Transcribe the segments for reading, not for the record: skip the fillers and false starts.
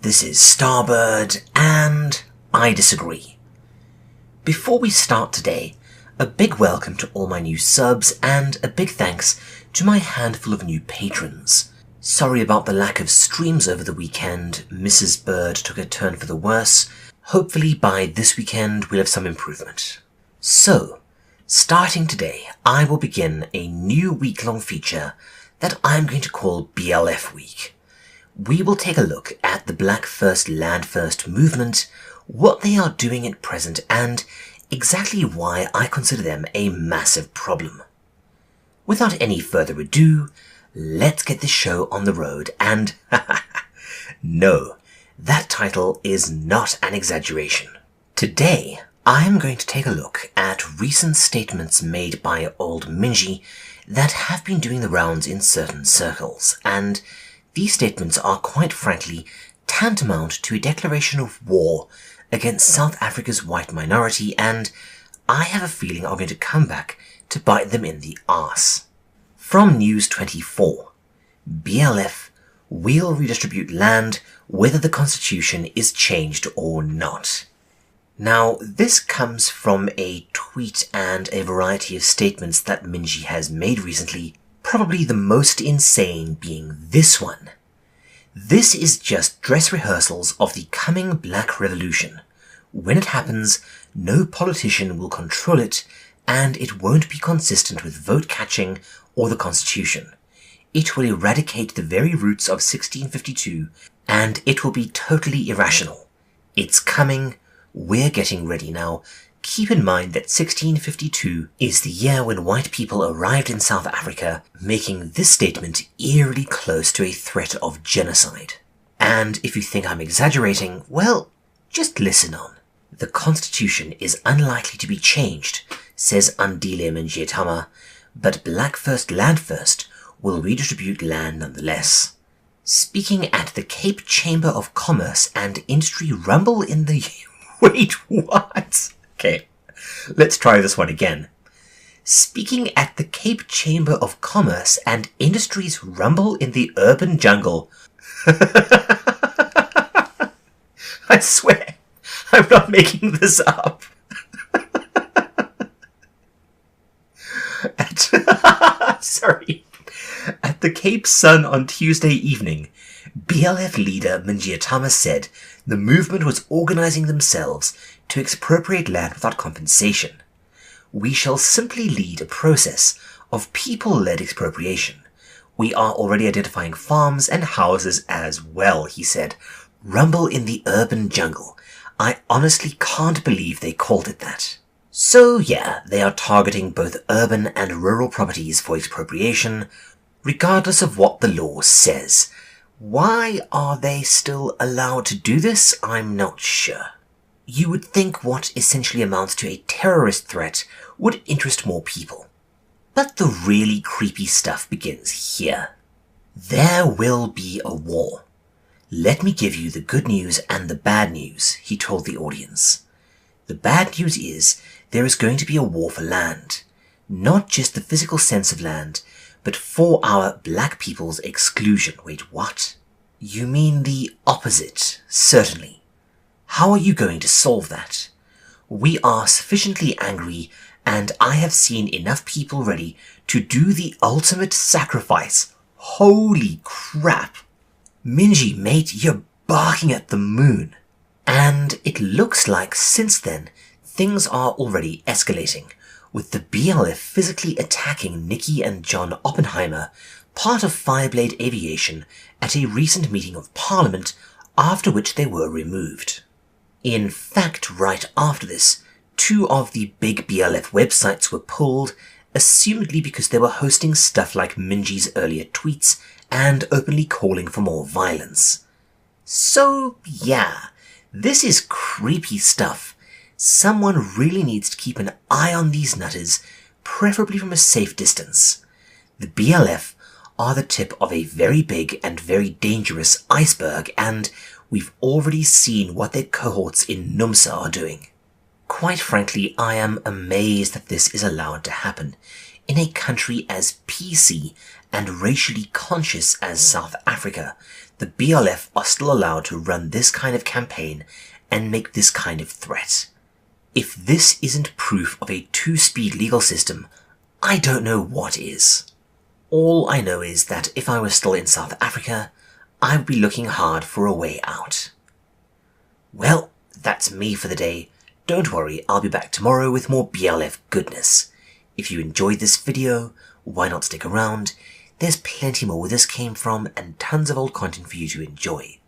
This is Starbird, and I disagree. Before we start today, a big welcome to all my new subs and a big thanks to my handful of new patrons. Sorry about the lack of streams over the weekend. Mrs. Bird took a turn for the worse. Hopefully by this weekend we'll have some improvement. So, starting today, I will begin a new week-long feature that I'm going to call BLF Week. We will take a look at the Black First Land First movement, what they are doing at present, and exactly why I consider them a massive problem. Without any further ado, let's get this show on the road, and no, that title is not an exaggeration. Today, I am going to take a look at recent statements made by old Minji that have been doing the rounds in certain circles, and these statements are quite frankly tantamount to a declaration of war against South Africa's white minority, and I have a feeling are going to come back to bite them in the arse. From News 24, BLF will redistribute land whether the constitution is changed or not. Now, this comes from a tweet and a variety of statements that Minji has made recently, probably the most insane being this one. This is just dress rehearsals of the coming Black Revolution. When it happens, no politician will control it, and it won't be consistent with vote catching or the Constitution. It will eradicate the very roots of 1652, and it will be totally irrational. It's coming. We're getting ready now. Keep in mind that 1652 is the year when white people arrived in South Africa, making this statement eerily close to a threat of genocide. And if you think I'm exaggerating, well, just listen on. The Constitution is unlikely to be changed, says Andile Mnjitama, but Black First Land First will redistribute land nonetheless. Speaking at the Cape Chamber of Commerce and Industry Rumble in the... Wait, what? Okay, let's try this one again. Speaking at the Cape Chamber of Commerce and Industry's Rumble in the Urban Jungle. I swear, I'm not making this up. At the Cape Sun on Tuesday evening, BLF leader Mnjitama said the movement was organizing themselves to expropriate land without compensation. We shall simply lead a process of people-led expropriation. We are already identifying farms and houses as well, he said. Rumble in the urban jungle. I honestly can't believe they called it that. So yeah, they are targeting both urban and rural properties for expropriation, regardless of what the law says. Why are they still allowed to do this? I'm not sure. You would think what essentially amounts to a terrorist threat would interest more people. But the really creepy stuff begins here. There will be a war. Let me give you the good news and the bad news, he told the audience. The bad news is there is going to be a war for land. Not just the physical sense of land, but for our black people's exclusion. Wait, what? You mean the opposite, certainly. How are you going to solve that? We are sufficiently angry, and I have seen enough people ready to do the ultimate sacrifice. Holy crap! Minji, mate, you're barking at the moon. And it looks like since then, things are already escalating, with the BLF physically attacking Nikki and John Oppenheimer, part of Fireblade Aviation, at a recent meeting of Parliament, after which they were removed. In fact, right after this, 2 of the big BLF websites were pulled, assumedly because they were hosting stuff like Minji's earlier tweets and openly calling for more violence. So yeah, this is creepy stuff. Someone really needs to keep an eye on these nutters, preferably from a safe distance. The BLF are the tip of a very big and very dangerous iceberg, and we've already seen what their cohorts in NUMSA are doing. Quite frankly, I am amazed that this is allowed to happen. in a country as PC and racially conscious as South Africa, the BLF are still allowed to run this kind of campaign and make this kind of threat. If this isn't proof of a two-speed legal system, I don't know what is. All I know is that if I was still in South Africa, I would be looking hard for a way out. Well, that's me for the day. Don't worry, I'll be back tomorrow with more BLF goodness. If you enjoyed this video, why not stick around? There's plenty more where this came from and tons of old content for you to enjoy.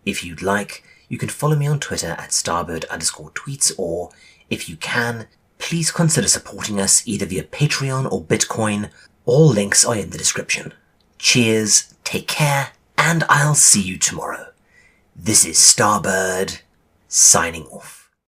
If you'd like, you can follow me on Twitter at starbird_tweets, or, if you can, please consider supporting us either via Patreon or Bitcoin. All links are in the description. Cheers, take care, and I'll see you tomorrow. This is Starbird, signing off.